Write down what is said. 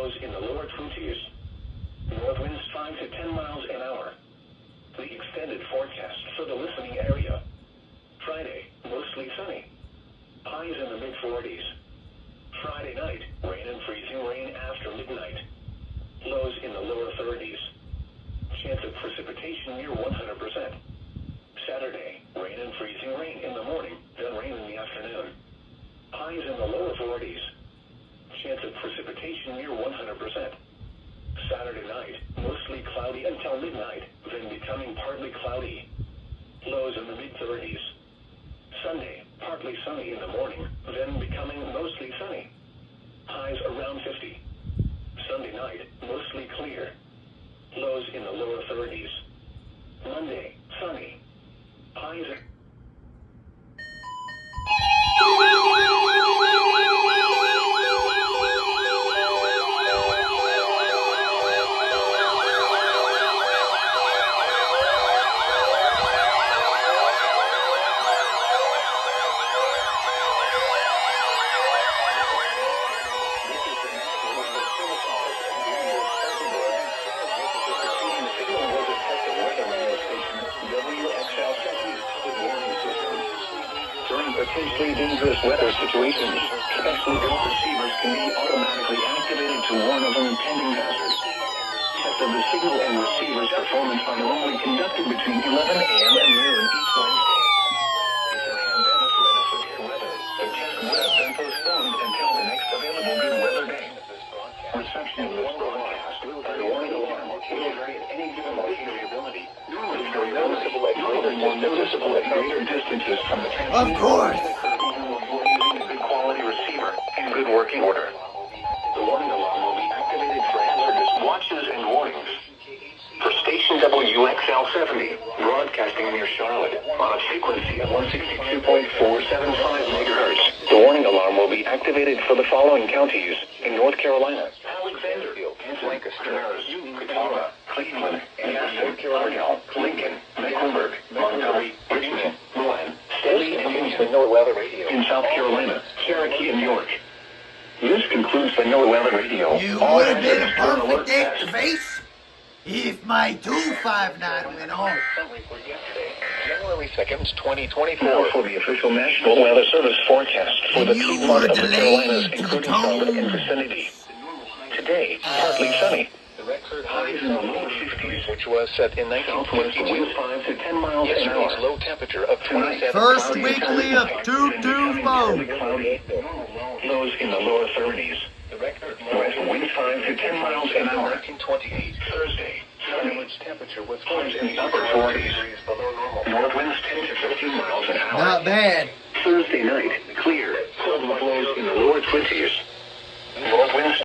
Lows in the lower 20s. North winds 5 to 10 miles an hour. The extended forecast for the listening area. Friday, mostly sunny. Highs in the mid-40s. Friday night, rain and freezing rain after midnight. Lows in the lower 30s. Chance of precipitation near 100%. Saturday, rain and freezing rain in the morning, then rain in the afternoon. Highs in the lower 40s. Chance of precipitation near 100%. Saturday night, mostly cloudy until midnight, then becoming partly cloudy. Lows in the mid-30s. Sunday, partly sunny in the morning, then becoming mostly sunny. Highs around 50. Sunday night, mostly clear. Lows in the lower 30s. Monday, sunny. Highs are... Potentially dangerous weather situations, special belt receivers can be automatically activated to warn of an impending hazard. Test of the signal and receiver's performance are normally conducted between 11 a.m. and noon each Wednesday. If there had been a threat of severe weather, the test would have been postponed until the next available good weather day. Reception of this broadcast will be warning alarm will vary at any given variability. It's very noticeable at greater distances from the transmitter. Of course. Using a good quality receiver in good working order. The warning alarm will be activated for hazardous watches and warnings. For station WXL70, broadcasting near Charlotte on a frequency of 162.475 megahertz. The warning alarm will be activated for the following counties in North Carolina: Alexander, Lancaster, Catawba, Cleveland, Anniston, Cardell, Lincoln, Mecklenburg, Montgomery, Richmond, Rowan, Stanley, and Houston. In South Carolina, Cherokee, and York. This concludes the NOAA Weather Radio. You would have been a perfect activation if my 259 went off. January 2nd, 2024. Now for the official National Weather Service forecast for the Piedmont of the Carolinas, including Charlotte and vicinity. Today, partly sunny. The record Highs in the low 50s, which was set in southwest 1922. winds 5 to 10 miles an Yesterday's hour. low temperature of 27. First weekly of 224. Cloudy. Lows in the lower 30s. The record West winds 5 to 10 miles an hour. 1928. Thursday, sunny. Its temperature was Highs in the upper 40 40s. degrees below normal. North winds 10 to 15 miles an hour. Not bad. Thursday night, clear. Cold lows in the lower 20s. North winds